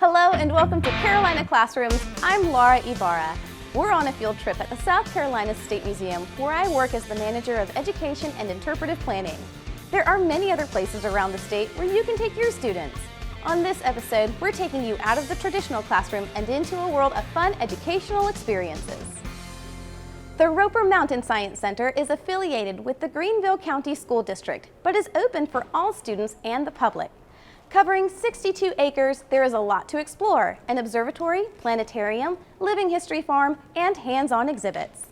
Hello and welcome to Carolina Classrooms. I'm Laura Ibarra. We're on a field trip at the South Carolina State Museum, where I work as the Manager of Education and Interpretive Planning. There are many other places around the state where you can take your students. On this episode, we're taking you out of the traditional classroom and into a world of fun educational experiences. The Roper Mountain Science Center is affiliated with the Greenville County School District, but is open for all students and the public. Covering 62 acres, there is a lot to explore: an observatory, planetarium, living history farm, and hands-on exhibits.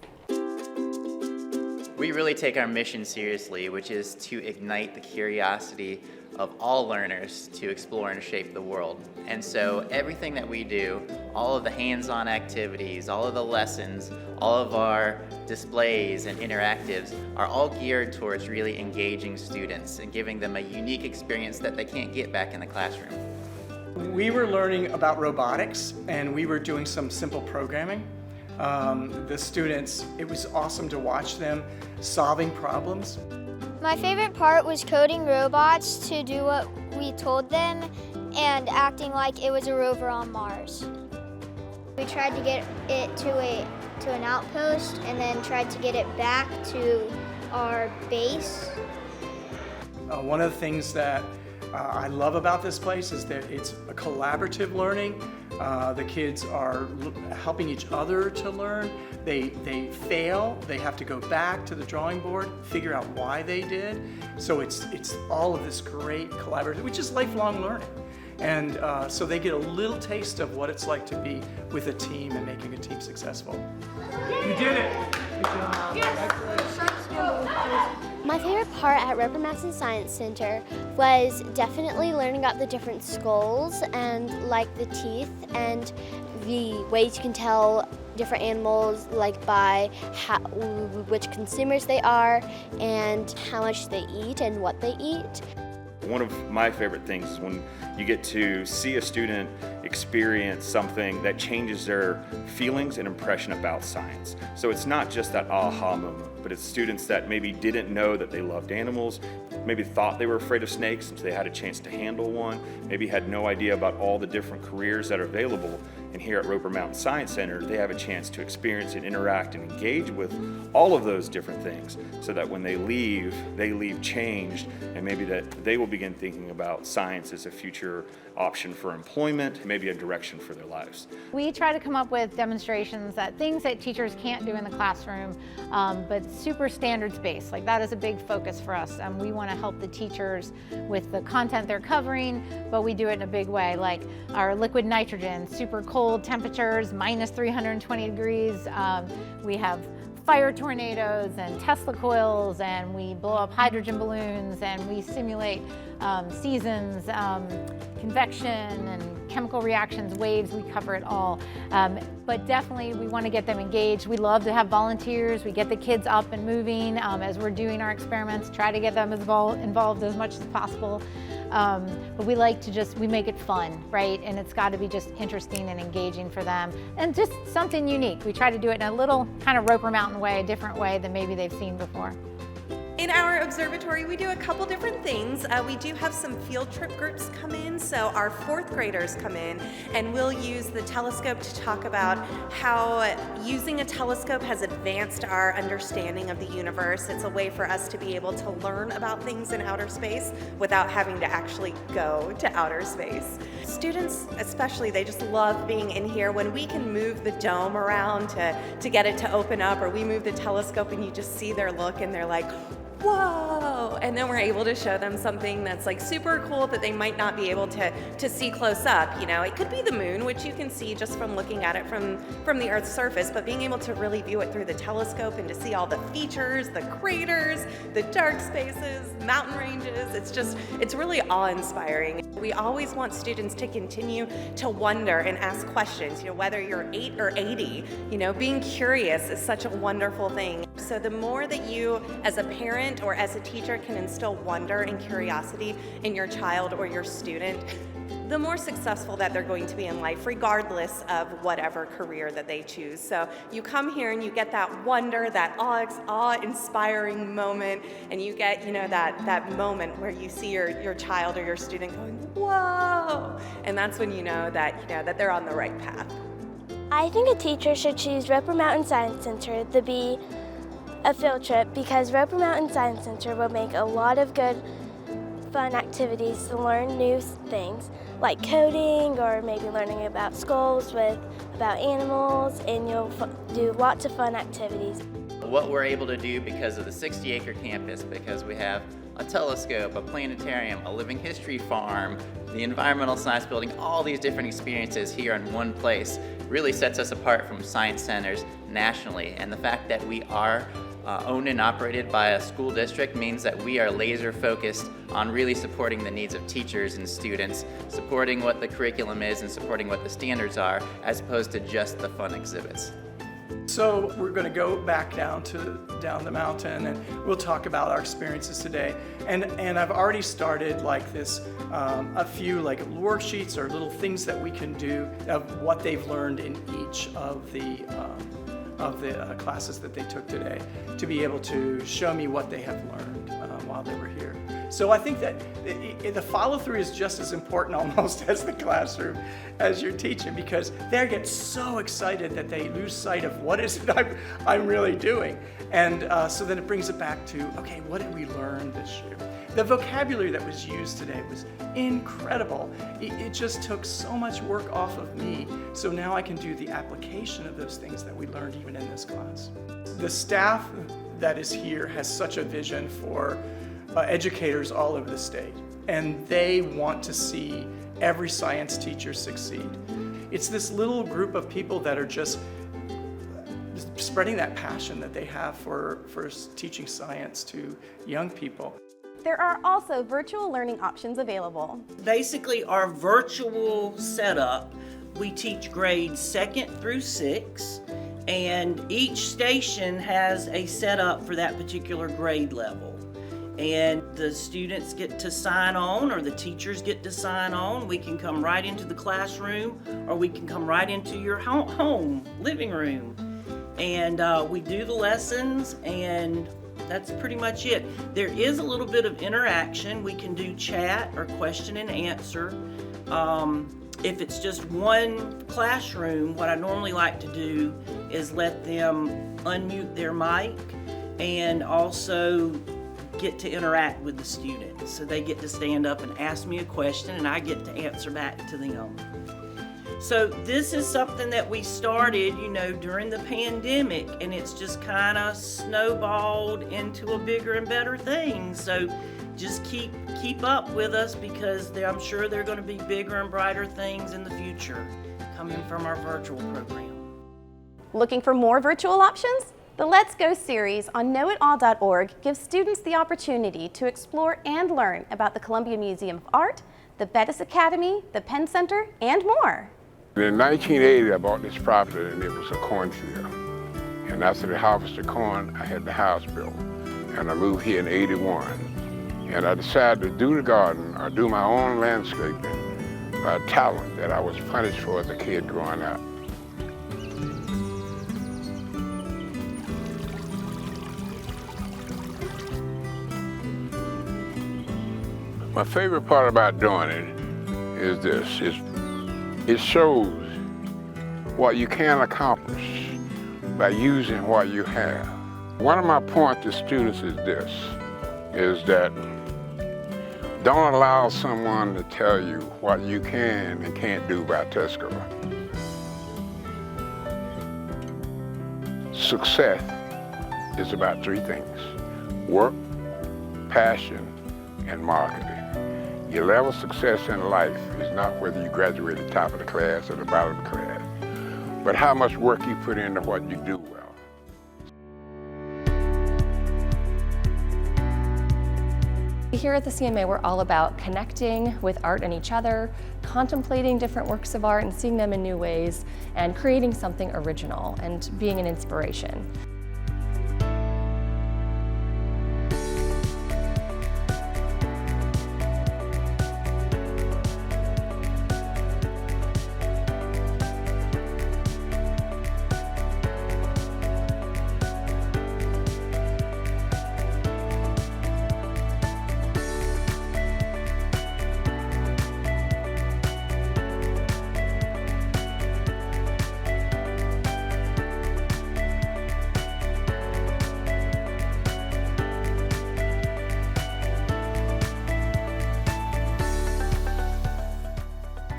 We really take our mission seriously, which is to ignite the curiosity of all learners to explore and shape the world. And so everything that we do, all of the hands-on activities, all of the lessons, all of our displays and interactives are all geared towards really engaging students and giving them a unique experience that they can't get back in the classroom. We were learning about robotics and we were doing some simple programming. The students, it was awesome to watch them solving problems. My favorite part was coding robots to do what we told them and acting like it was a rover on Mars. We tried to get it to an outpost and then tried to get it back to our base. One of the things that I love about this place is that it's a collaborative learning. The kids are helping each other to learn. They fail, they have to go back to the drawing board, figure out why they did. So it's all of this great collaborative, which is lifelong learning. And so they get a little taste of what it's like to be with a team and making a team successful. You did it! Good job. Yes. My favorite part at Roper Mountain Science Center was definitely learning about the different skulls and like the teeth and the ways you can tell different animals like by which consumers they are and how much they eat and what they eat. One of my favorite things is when you get to see a student experience something that changes their feelings and impression about science. So it's not just that aha moment, but it's students that maybe didn't know that they loved animals, maybe thought they were afraid of snakes until they had a chance to handle one, maybe had no idea about all the different careers that are available. And here at Roper Mountain Science Center, they have a chance to experience and interact and engage with all of those different things so that when they leave changed, and maybe that they will begin thinking about science as a future option for employment, maybe a direction for their lives. We try to come up with demonstrations that things that teachers can't do in the classroom, but super standards-based. Like that is a big focus for us. We want to help the teachers with the content they're covering, but we do it in a big way, like our liquid nitrogen, super cold temperatures, minus 320 degrees. We have fire tornadoes and Tesla coils, and we blow up hydrogen balloons, and we simulate seasons, convection and chemical reactions, waves. We cover it all. But definitely we want to get them engaged. We love to have volunteers. We get the kids up and moving as we're doing our experiments, try to get them involved as much as possible. But we like to we make it fun, right? And it's got to be just interesting and engaging for them and just something unique. We try to do it in a little kind of Roper Mountain way, a different way than maybe they've seen before. In our observatory, we do a couple different things. We do have some field trip groups come in, so our fourth graders come in and we'll use the telescope to talk about how using a telescope has advanced our understanding of the universe. It's a way for us to be able to learn about things in outer space without having to actually go to outer space. Students especially, they just love being in here. When we can move the dome around to get it to open up, or we move the telescope and you just see their look and they're like, whoa, and then we're able to show them something that's like super cool that they might not be able to see close up. You know, it could be the moon, which you can see just from looking at it from the Earth's surface, but being able to really view it through the telescope and to see all the features, the craters, the dark spaces, mountain ranges, it's really awe-inspiring. We always want students to continue to wonder and ask questions, you know, whether you're 8 or 80, you know, being curious is such a wonderful thing. So the more that you as a parent or as a teacher can instill wonder and curiosity in your child or your student, the more successful that they're going to be in life, regardless of whatever career that they choose. So you come here and you get that wonder, that awe-inspiring moment, and you get, that moment where you see your child or your student going, whoa! And that's when you know that they're on the right path. I think a teacher should choose Roper Mountain Science Center to be a field trip because Roper Mountain Science Center will make a lot of good fun activities to learn new things like coding or maybe learning about skulls about animals, and you'll do lots of fun activities. What we're able to do because of the 60-acre campus, because we have a telescope, a planetarium, a living history farm, the environmental science building, all these different experiences here in one place really sets us apart from science centers nationally. And the fact that we are owned and operated by a school district means that we are laser focused on really supporting the needs of teachers and students, supporting what the curriculum is and supporting what the standards are, as opposed to just the fun exhibits. So we're going to go back down the mountain, and we'll talk about our experiences today. And I've already started like this, a few like worksheets or little things that we can do of what they've learned in each of the classes that they took today, to be able to show me what they have learned while they were here. So I think that the follow-through is just as important almost as the classroom as you're teaching, because they get so excited that they lose sight of what is it I'm really doing. And so then it brings it back to, okay, what did we learn this year? The vocabulary that was used today was incredible. It just took so much work off of me. So now I can do the application of those things that we learned even in this class. The staff that is here has such a vision for educators all over the state, and they want to see every science teacher succeed. It's this little group of people that are just spreading that passion that they have for teaching science to young people. There are also virtual learning options available. Basically, our virtual setup, we teach grades 2nd through 6, and each station has a setup for that particular grade level. And the students get to sign on, or the teachers get to sign on. We can come right into the classroom, or we can come right into your home living room. And we do the lessons, and that's pretty much it. There is a little bit of interaction. We can do chat or question and answer. If it's just one classroom, what I normally like to do is let them unmute their mic and also get to interact with the students. So they get to stand up and ask me a question, and I get to answer back to them. So this is something that we started, during the pandemic, and it's just kind of snowballed into a bigger and better thing. So just keep up with us, because I'm sure there are going to be bigger and brighter things in the future coming from our virtual program. Looking for more virtual options? The Let's Go series on knowitall.org gives students the opportunity to explore and learn about the Columbia Museum of Art, the Bettis Academy, the Penn Center, and more. In 1980, I bought this property, and it was a cornfield. And after the harvest of corn, I had the house built. And I moved here in 81. And I decided to do the garden or do my own landscaping by talent that I was punished for as a kid growing up. My favorite part about doing it is this. It shows what you can accomplish by using what you have. One of my points to students is this, is that don't allow someone to tell you what you can and can't do by test score. Success is about 3 things: work, passion, and marketing. Your level of success in life is not whether you graduate at the top of the class or the bottom of the class, but how much work you put into what you do well. Here at the CMA, we're all about connecting with art and each other, contemplating different works of art and seeing them in new ways, and creating something original and being an inspiration.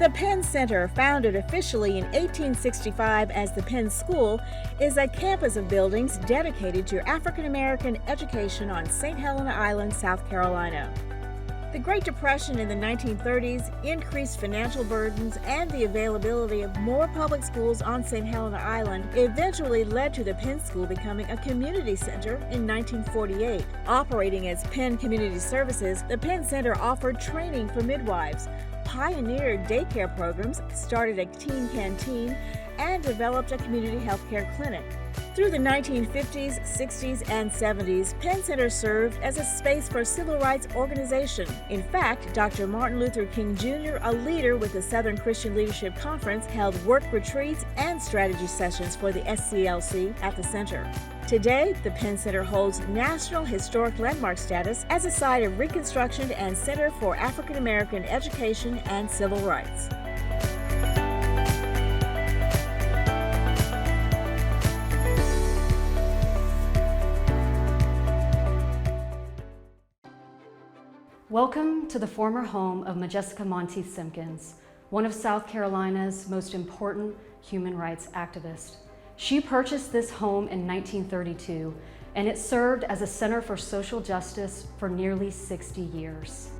The Penn Center, founded officially in 1865 as the Penn School, is a campus of buildings dedicated to African American education on St. Helena Island, South Carolina. The Great Depression in the 1930s, increased financial burdens, and the availability of more public schools on St. Helena Island eventually led to the Penn School becoming a community center in 1948. Operating as Penn Community Services, the Penn Center offered training for midwives, pioneered daycare programs, started a teen canteen, and developed a community healthcare clinic. Through the 1950s, 60s, and 70s, Penn Center served as a space for civil rights organization. In fact, Dr. Martin Luther King Jr., a leader with the Southern Christian Leadership Conference, held work retreats and strategy sessions for the SCLC at the center. Today, the Penn Center holds National Historic Landmark status as a site of Reconstruction and Center for African American Education and Civil Rights. Welcome to the former home of Majestica Monteith Simpkins, one of South Carolina's most important human rights activists. She purchased this home in 1932, and it served as a center for social justice for nearly 60 years.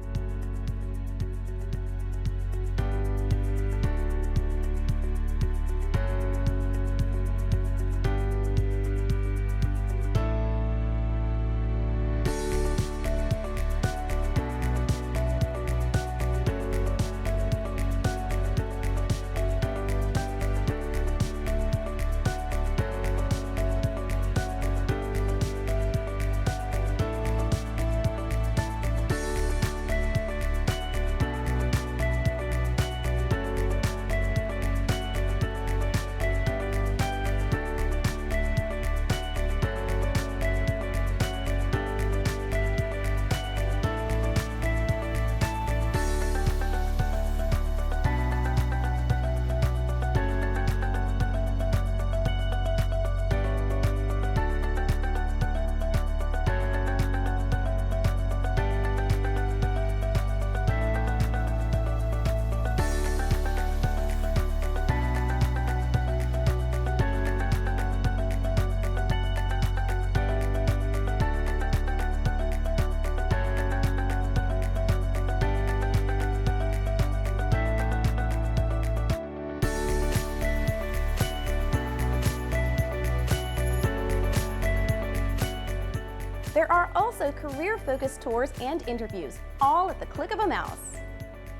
There are also career-focused tours and interviews, all at the click of a mouse.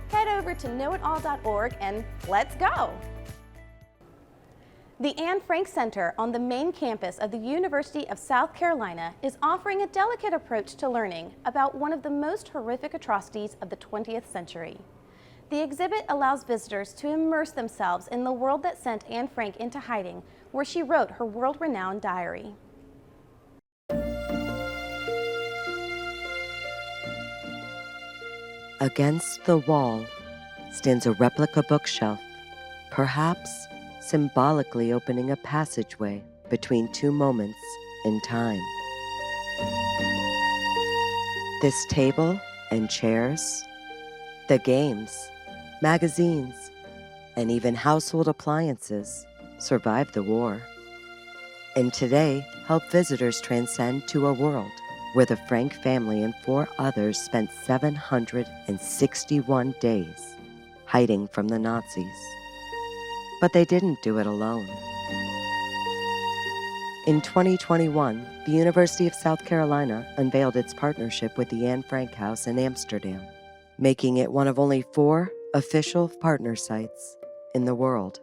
Head over to knowitall.org and let's go! The Anne Frank Center on the main campus of the University of South Carolina is offering a delicate approach to learning about one of the most horrific atrocities of the 20th century. The exhibit allows visitors to immerse themselves in the world that sent Anne Frank into hiding, where she wrote her world-renowned diary. Against the wall stands a replica bookshelf, perhaps symbolically opening a passageway between two moments in time. This table and chairs, the games, magazines, and even household appliances survived the war, and today help visitors transcend to a world where the Frank family and 4 others spent 761 days hiding from the Nazis. But they didn't do it alone. In 2021, the University of South Carolina unveiled its partnership with the Anne Frank House in Amsterdam, making it one of only 4 official partner sites in the world.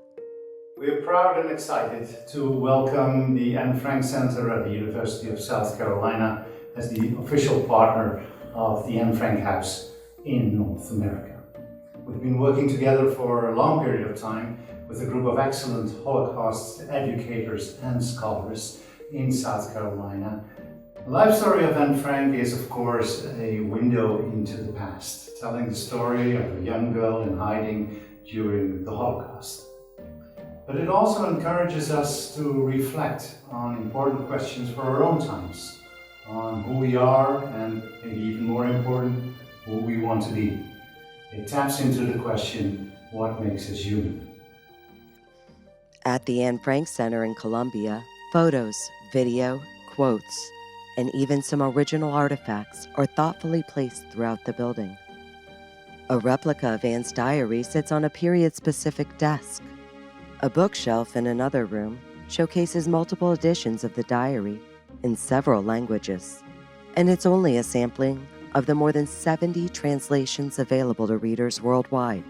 We are proud and excited to welcome the Anne Frank Center at the University of South Carolina as the official partner of the Anne Frank House in North America. We've been working together for a long period of time with a group of excellent Holocaust educators and scholars in South Carolina. The life story of Anne Frank is, of course, a window into the past, telling the story of a young girl in hiding during the Holocaust. But it also encourages us to reflect on important questions for our own times, on who we are, and maybe even more important, who we want to be. It taps into the question, what makes us human. At the Anne Frank Center in Columbia, photos, video, quotes, and even some original artifacts are thoughtfully placed throughout the building. A replica of Anne's diary sits on a period-specific desk. A bookshelf in another room showcases multiple editions of the diary in several languages, and it's only a sampling of the more than 70 translations available to readers worldwide.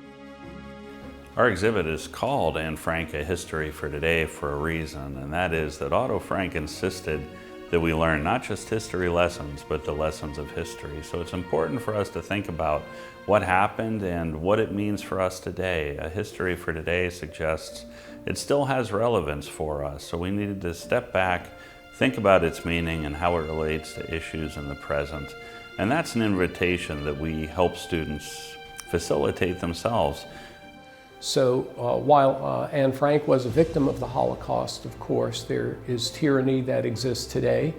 Our exhibit is called Anne Frank, A History for Today for a reason, and that is that Otto Frank insisted that we learn not just history lessons, but the lessons of history. So it's important for us to think about what happened and what it means for us today. A history for today suggests it still has relevance for us, so we needed to step back, think about its meaning and how it relates to issues in the present. And that's an invitation that we help students facilitate themselves. So while Anne Frank was a victim of the Holocaust, of course, there is tyranny that exists today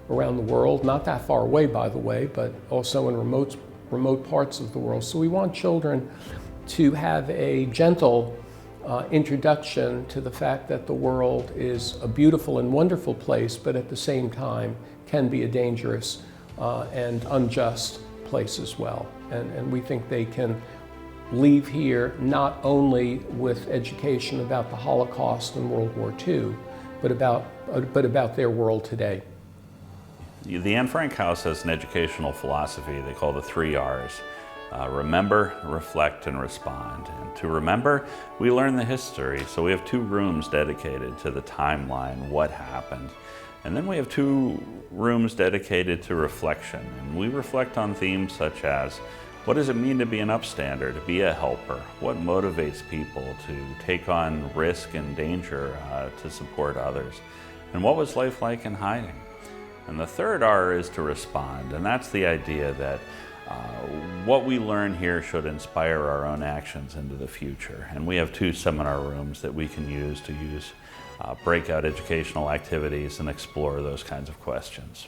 around the world, not that far away, by the way, but also in remote parts of the world. So we want children to have a gentle introduction to the fact that the world is a beautiful and wonderful place, but at the same time can be a dangerous and unjust place as well. And we think they can leave here not only with education about the Holocaust and World War II, but about their world today. The Anne Frank House has an educational philosophy they call the 3 R's. Remember, reflect, and respond. And to remember, we learn the history. So we have 2 rooms dedicated to the timeline, what happened. And then we have 2 rooms dedicated to reflection. And we reflect on themes such as, what does it mean to be an upstander, to be a helper? What motivates people to take on risk and danger to support others? And what was life like in hiding? And the 3rd R is to respond, and that's the idea that what we learn here should inspire our own actions into the future. And we have 2 seminar rooms that we can use to breakout educational activities and explore those kinds of questions.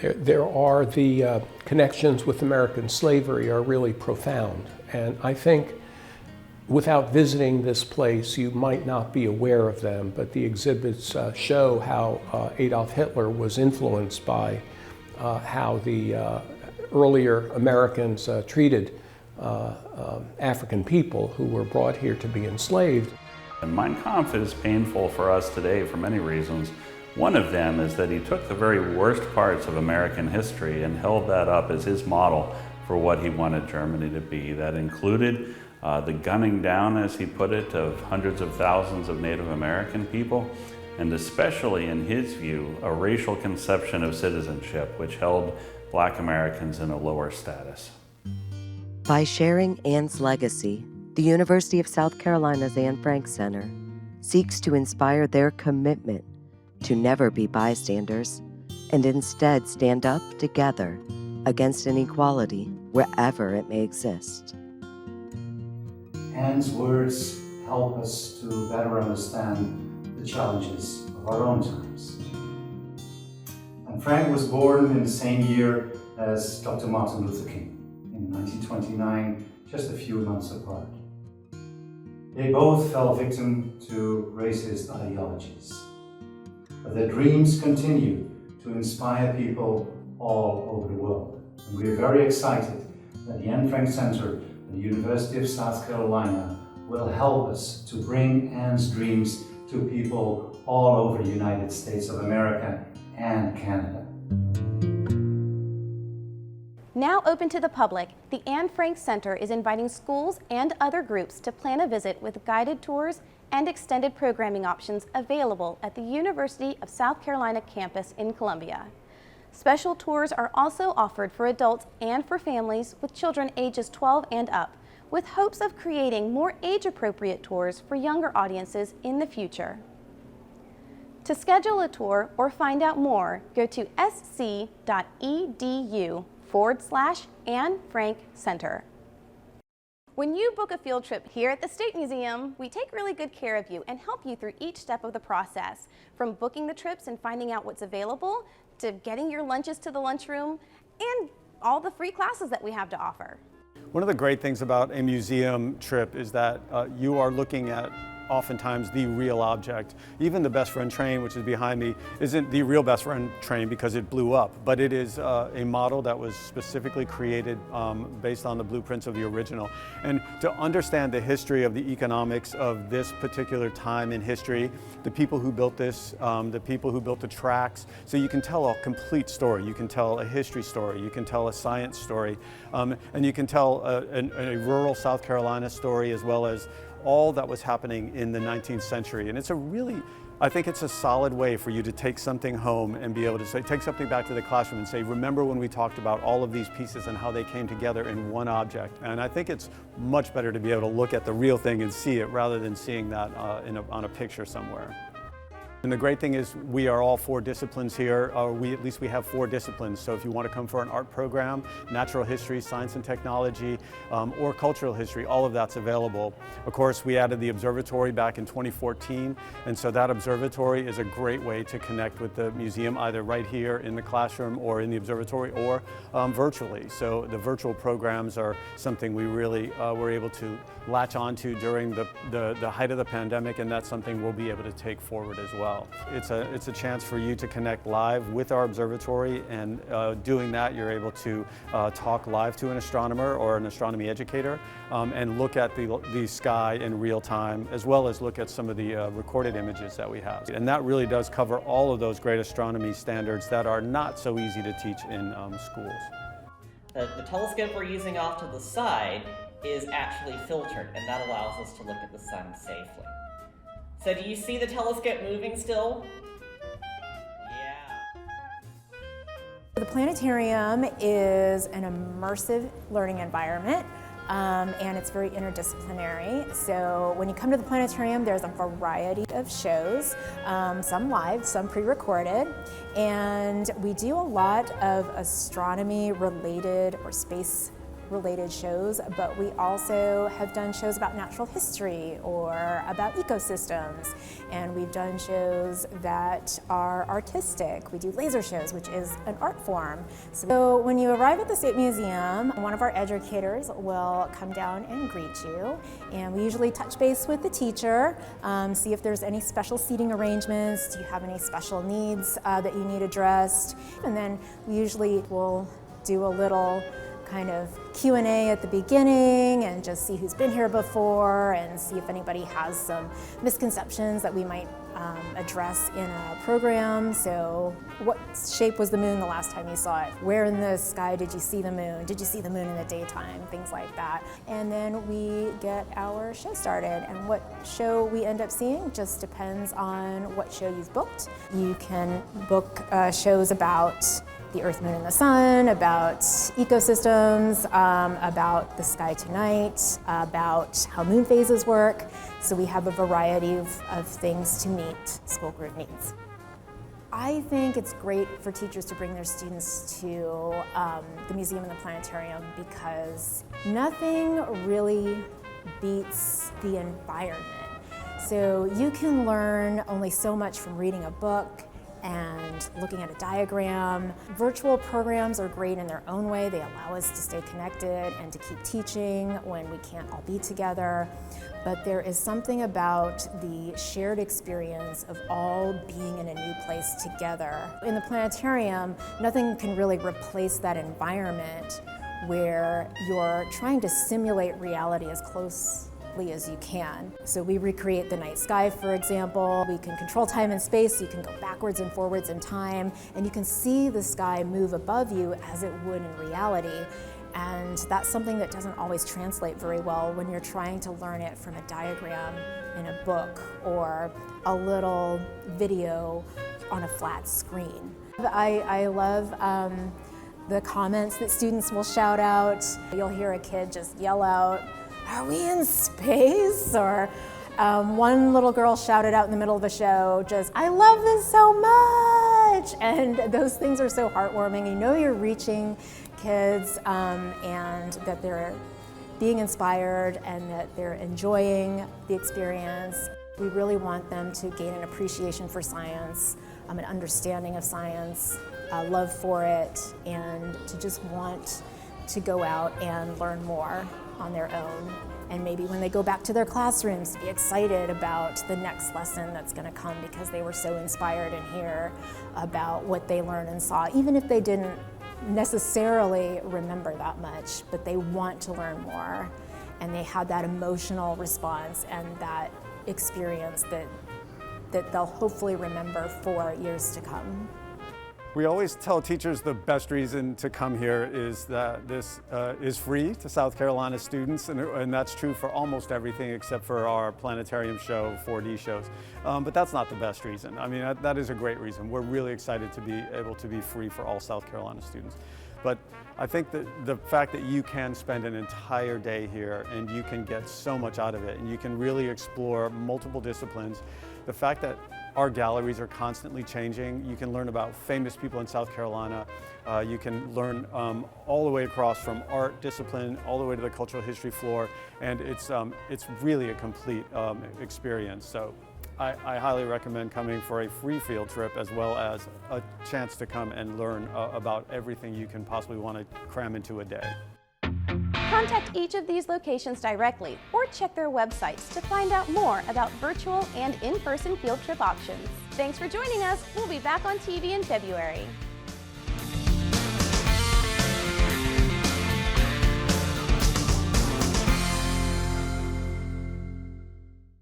There are the connections with American slavery are really profound, and I think without visiting this place you might not be aware of them, but the exhibits show how Adolf Hitler was influenced by how the earlier Americans treated African people who were brought here to be enslaved. And Mein Kampf is painful for us today for many reasons. One of them is that he took the very worst parts of American history and held that up as his model for what he wanted Germany to be. That included the gunning down, as he put it, of hundreds of thousands of Native American people, and especially, in his view, a racial conception of citizenship which held Black Americans in a lower status. By sharing Anne's legacy, the University of South Carolina's Anne Frank Center seeks to inspire their commitment to never be bystanders and instead stand up together against inequality wherever it may exist. Anne's words help us to better understand the challenges of our own times. And Frank was born in the same year as Dr. Martin Luther King, in 1929, just a few months apart. They both fell victim to racist ideologies, but their dreams continue to inspire people all over the world. And we are very excited that the Anne Frank Center at the University of South Carolina will help us to bring Anne's dreams to people all over the United States of America and Canada. Now open to the public, the Anne Frank Center is inviting schools and other groups to plan a visit with guided tours and extended programming options available at the University of South Carolina campus in Columbia. Special tours are also offered for adults and for families with children ages 12 and up, with hopes of creating more age-appropriate tours for younger audiences in the future. To schedule a tour or find out more, go to sc.edu/Anne Frank Center. When you book a field trip here at the State Museum, we take really good care of you and help you through each step of the process, from booking the trips and finding out what's available, to getting your lunches to the lunchroom, and all the free classes that we have to offer. One of the great things about a museum trip is that you are looking at oftentimes the real object. Even the Best Friend train, which is behind me, isn't the real Best Friend train because it blew up, but it is a model that was specifically created based on the blueprints of the original. And to understand the history of the economics of this particular time in history, the people who built this, the people who built the tracks, so you can tell a complete story. You can tell a history story, you can tell a science story, and you can tell a rural South Carolina story as well as all that was happening in the 19th century. And it's a really, I think it's a solid way for you to take something home and be able to say, take something back to the classroom and say, remember when we talked about all of these pieces and how they came together in one object. And I think it's much better to be able to look at the real thing and see it rather than seeing that on a picture somewhere. And the great thing is we are all 4 disciplines here. At least we have 4 disciplines. So if you want to come for an art program, natural history, science and technology, or cultural history, all of that's available. Of course, we added the observatory back in 2014. And so that observatory is a great way to connect with the museum, either right here in the classroom or in the observatory or virtually. So the virtual programs are something we really were able to latch onto during the height of the pandemic, and that's something we'll be able to take forward as well. It's a chance for you to connect live with our observatory, and doing that you're able to talk live to an astronomer or an astronomy educator and look at the sky in real time, as well as look at some of the recorded images that we have. And that really does cover all of those great astronomy standards that are not so easy to teach in schools. The telescope we're using off to the side is actually filtered, and that allows us to look at the sun safely. So do you see the telescope moving still? Yeah. The planetarium is an immersive learning environment, and it's very interdisciplinary. So when you come to the planetarium, there's a variety of shows, some live, some pre-recorded, and we do a lot of astronomy-related or space-related shows, but we also have done shows about natural history or about ecosystems, and we've done shows that are artistic. We do laser shows, which is an art form. So when you arrive at the State Museum, one of our educators will come down and greet you, and we usually touch base with the teacher, see if there's any special seating arrangements, do you have any special needs that you need addressed, and then we usually will do a little kind of Q&A at the beginning and just see who's been here before and see if anybody has some misconceptions that we might address in a program. So what shape was the moon the last time you saw it? Where in the sky did you see the moon? Did you see the moon in the daytime? Things like that. And then we get our show started, and what show we end up seeing just depends on what show you've booked. You can book shows about the Earth, Moon, and the Sun, about ecosystems, about the sky tonight, about how moon phases work. So we have a variety of things to meet school group needs. I think it's great for teachers to bring their students to the museum and the planetarium because nothing really beats the environment. So you can learn only so much from reading a book and looking at a diagram. Virtual programs are great in their own way. They allow us to stay connected and to keep teaching when we can't all be together. But there is something about the shared experience of all being in a new place together. In the planetarium, nothing can really replace that environment where you're trying to simulate reality as close as you can. So we recreate the night sky, for example. We can control time and space. You can go backwards and forwards in time, and you can see the sky move above you as it would in reality. And that's something that doesn't always translate very well when you're trying to learn it from a diagram in a book or a little video on a flat screen. I love the comments that students will shout out. You'll hear a kid just yell out, "Are we in space?" Or one little girl shouted out in the middle of a show, just, "I love this so much!" And those things are so heartwarming. You know you're reaching kids and that they're being inspired and that they're enjoying the experience. We really want them to gain an appreciation for science, an understanding of science, a love for it, and to just want to go out and learn more on their own. And maybe when they go back to their classrooms, be excited about the next lesson that's going to come because they were so inspired in here about what they learned and saw, even if they didn't necessarily remember that much, but they want to learn more. And they had that emotional response and that experience that they'll hopefully remember for years to come. We always tell teachers the best reason to come here is that this is free to South Carolina students, and that's true for almost everything except for our planetarium show, 4D shows. But that's not the best reason. I mean, that is a great reason. We're really excited to be able to be free for all South Carolina students. But I think that the fact that you can spend an entire day here and you can get so much out of it and you can really explore multiple disciplines, the fact that our galleries are constantly changing. You can learn about famous people in South Carolina. You can learn all the way across from art discipline all the way to the cultural history floor, and it's really a complete experience. So I highly recommend coming for a free field trip as well as a chance to come and learn about everything you can possibly want to cram into a day. Contact each of these locations directly or check their websites to find out more about virtual and in-person field trip options. Thanks for joining us. We'll be back on TV in February.